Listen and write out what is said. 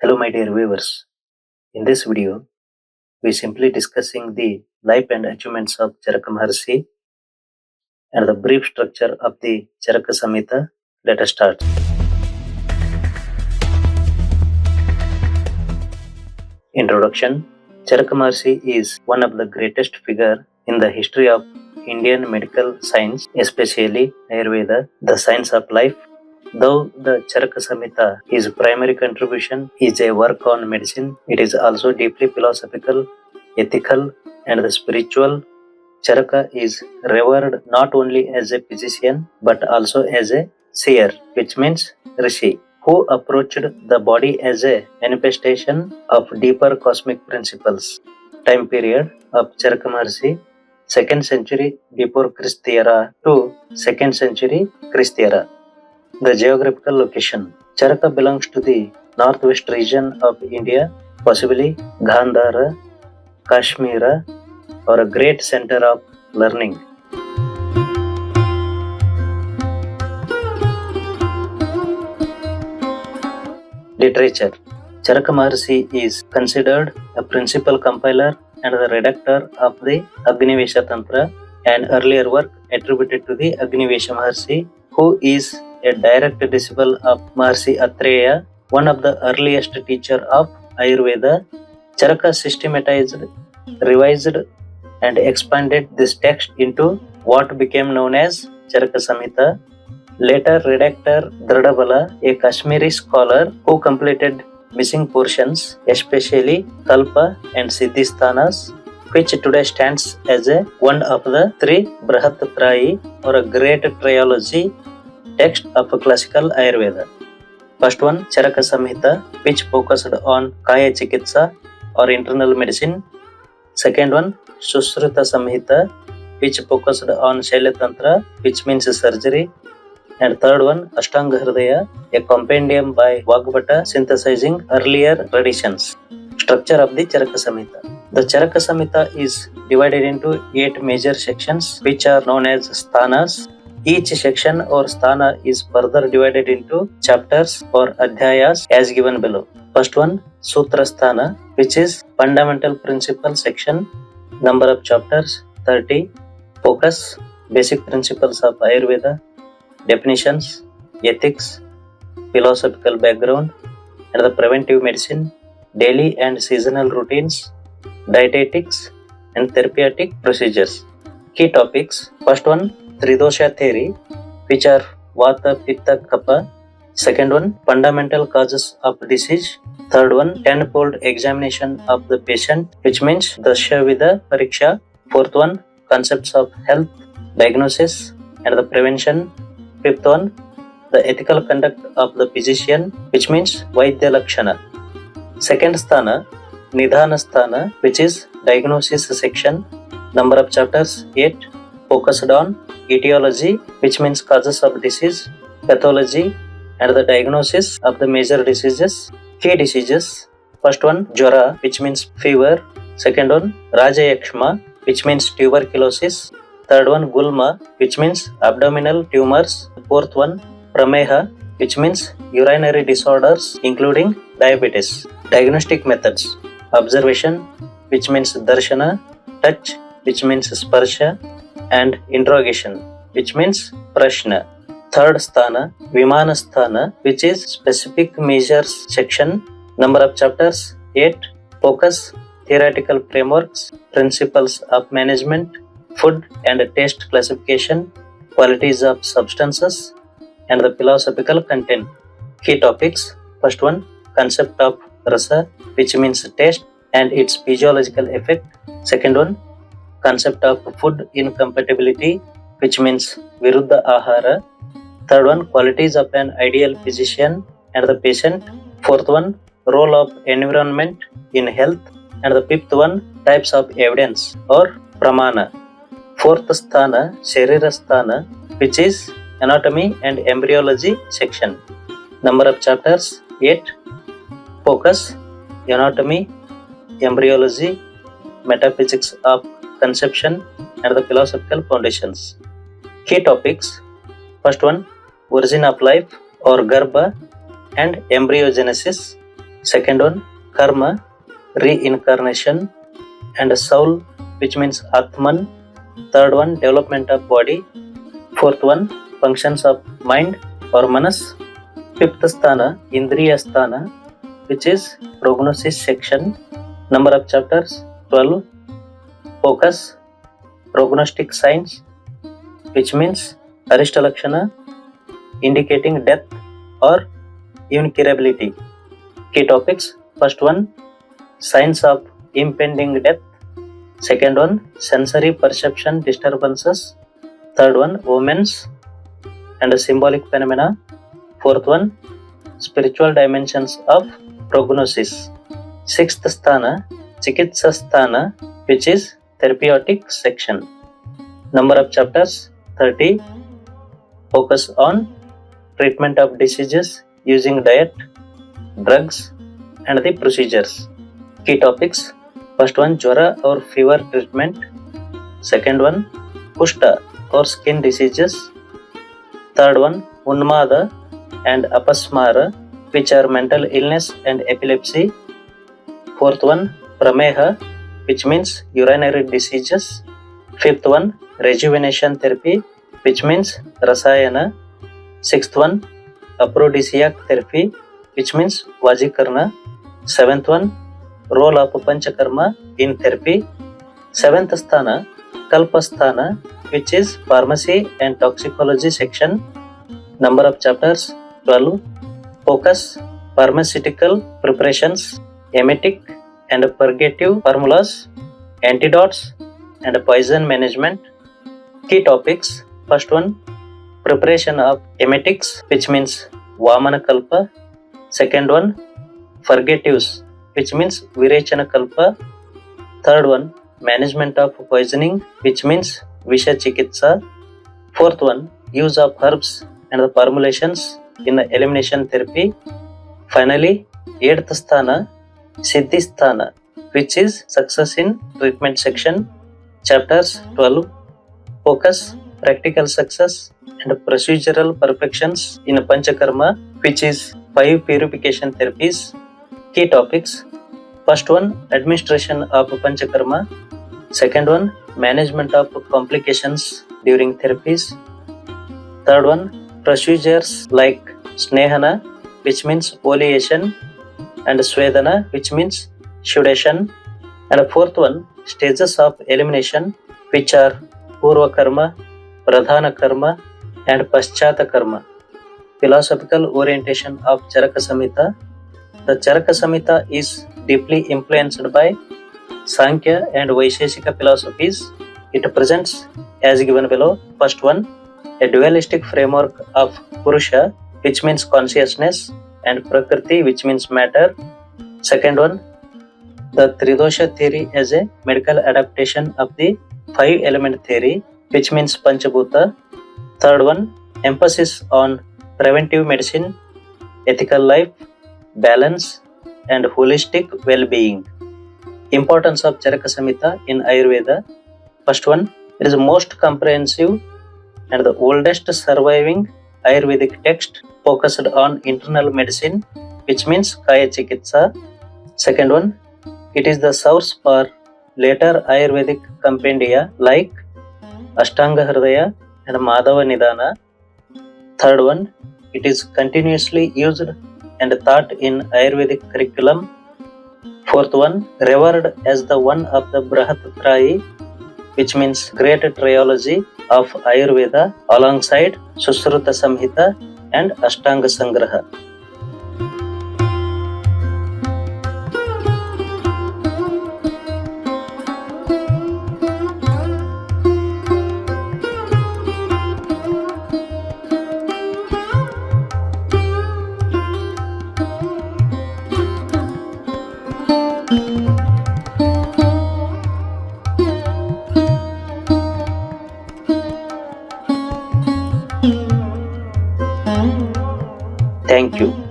Hello my dear viewers. In this video, we simply discussing the life and achievements of Charaka Maharshi and the brief structure of the Charaka Samhita. Let us start. Introduction. Charaka Maharshi is one of the greatest figure in the history of Indian medical science, especially Ayurveda, the science of life. Though the Charaka Samhita, his primary contribution is a work on medicine, it is also deeply philosophical, ethical, and spiritual. Charaka is revered not only as a physician but also as a seer, which means rishi, who approached the body as a manifestation of deeper cosmic principles. Time period of Charaka Maharshi, 2nd century before Christ era to 2nd century Christ era. The geographical location. Charaka belongs to the northwest region of India, possibly Gandhara, Kashmir, or a great center of learning. Literature. Charaka Maharshi is considered a principal compiler and the redactor of the Agnivesha Tantra, an earlier work attributed to the Agnivesha Maharshi, who is a direct disciple of Maharshi Atreya, one of the earliest teachers of Ayurveda. Charaka systematized, revised, and expanded this text into what became known as Charaka Samhita. Later redactor Dradabala, a Kashmiri scholar who completed missing portions, especially Kalpa and Siddhisthanas, which today stands as one of the three Brahatrayi, or a great trilogy text of classical Ayurveda. First one, Charaka Samhita, which focused on Kaya Chikitsa or internal medicine. Second one, Sushruta Samhita, which focused on Shaila Tantra, which means surgery. And third one, Ashtanga Hridaya, a compendium by Vagbhata synthesizing earlier traditions. Structure of the Charaka Samhita. The Charaka Samhita is divided into 8 major sections, which are known as sthanas. Each section or sthana is further divided into chapters or adhyayas as given below. First one, Sutra Sthana, which is fundamental principle section. Number of chapters 30. Focus, basic principles of Ayurveda, definitions, ethics, philosophical background, and the preventive medicine, daily and seasonal routines, dietetics, and therapeutic procedures. Key topics. First one, Tridosha theory, which are Vata, Pitta, Kapha. Second one, fundamental causes of disease. Third one, tenfold examination of the patient, which means Dasya Vida Pariksha. Fourth one, concepts of health, diagnosis, and the prevention. Fifth one, the ethical conduct of the physician, which means Vaidya Lakshana. Second sthana, Nidhana sthana, which is diagnosis section. Number of chapters 8, focused on etiology, which means causes of disease, pathology, and the diagnosis of the major diseases. Key diseases. First one, Jwara, which means fever. Second one, Rajayakshma, which means tuberculosis. Third one, Gulma, which means abdominal tumors. Fourth one, Prameha, which means urinary disorders, including diabetes. Diagnostic methods. Observation, which means Darshana. Touch, which means Sparsha. And interrogation, which means Prashna. Third sthana, Vimana sthana, which is specific measures section. Number of chapters 8. Focus, theoretical frameworks, principles of management, food and taste classification, qualities of substances, and the philosophical content. Key topics. First one, concept of rasa, which means taste and its physiological effect. Second one, concept of food incompatibility, which means Viruddha Ahara. Third one, qualities of an ideal physician and the patient. Fourth one, role of environment in health. And the fifth one, types of evidence or pramana. Fourth sthana, Sharira sthana, which is anatomy and embryology section. Number of chapters 8. Focus, anatomy, embryology, metaphysics of conception, and the philosophical foundations. Key topics. First one, origin of life or Garbha and embryogenesis. Second one, karma, reincarnation, and soul, which means Atman. Third one, development of body. Fourth one, functions of mind or manas. Fifth sthana, Indriya sthana, which is prognosis section. Number of chapters 12. Focus, prognostic signs, which means Arishta Lakshana, indicating death or incurability. Key topics. First one, signs of impending death. Second one, sensory perception disturbances. Third one, omens and symbolic phenomena. Fourth one, spiritual dimensions of prognosis. Sixth sthana, Chikitsa sthana, which is therapeutic section. Number of chapters 30. Focus on treatment of diseases using diet, drugs, and the procedures. Key topics. First one, Jwara or fever treatment. Second one, Kushta or skin diseases. Third one, Unmada and Apasmara, which are mental illness and epilepsy. Fourth one, Prameha, which means urinary diseases. Fifth one, rejuvenation therapy, which means Rasayana. Sixth one, aphrodisiac therapy, which means Vajikarna. Seventh one, role of Panchakarma in therapy. Seventh sthana, Kalpasthana, which is pharmacy and toxicology section. Number of chapters 12. Focus, pharmaceutical preparations, emetic and purgative formulas, antidotes and poison management. Key topics. First one, preparation of emetics, which means Vamana Kalpa. Second one, purgatives, which means Virechana Kalpa. Third one, management of poisoning, which means Visha Chikitsa. Fourth one, use of herbs and the formulations in the elimination therapy. Finally, 8th sthana, Siddhi sthana, which is success in treatment section. Chapters 12. Focus, practical success and procedural perfections in Panchakarma, which is 5 purification therapies. Key topics. First one, administration of Panchakarma. Second one, management of complications during therapies. Third one, procedures like Snehana, which means oleation, and Swedana, which means sudation. And fourth one, stages of elimination, which are Purva Karma, Pradhana Karma, and Paschata Karma. Philosophical orientation of Charaka Samhita. The Charaka Samhita is deeply influenced by Sankhya and Vaisheshika philosophies. It presents as given below. First one, a dualistic framework of Purusha, which means consciousness, and Prakriti, which means matter. Second one, the Tridosha theory as a medical adaptation of the 5-element theory, which means Panchabhuta. Third one, emphasis on preventive medicine, ethical life, balance, and holistic well-being. Importance of Charaka Samhita in Ayurveda. First one, it is the most comprehensive and the oldest surviving Ayurvedic text focused on internal medicine, which means Kaya Chikitsa. Second one, it is the source for later Ayurvedic compendia like Ashtanga Hridaya and Madhava Nidana. Third one, it is continuously used and taught in Ayurvedic curriculum. Fourth one, revered as the one of the Brahatrayi, which means great trilogy of Ayurveda alongside Susruta Samhita and Ashtanga Sangraha. Thank you.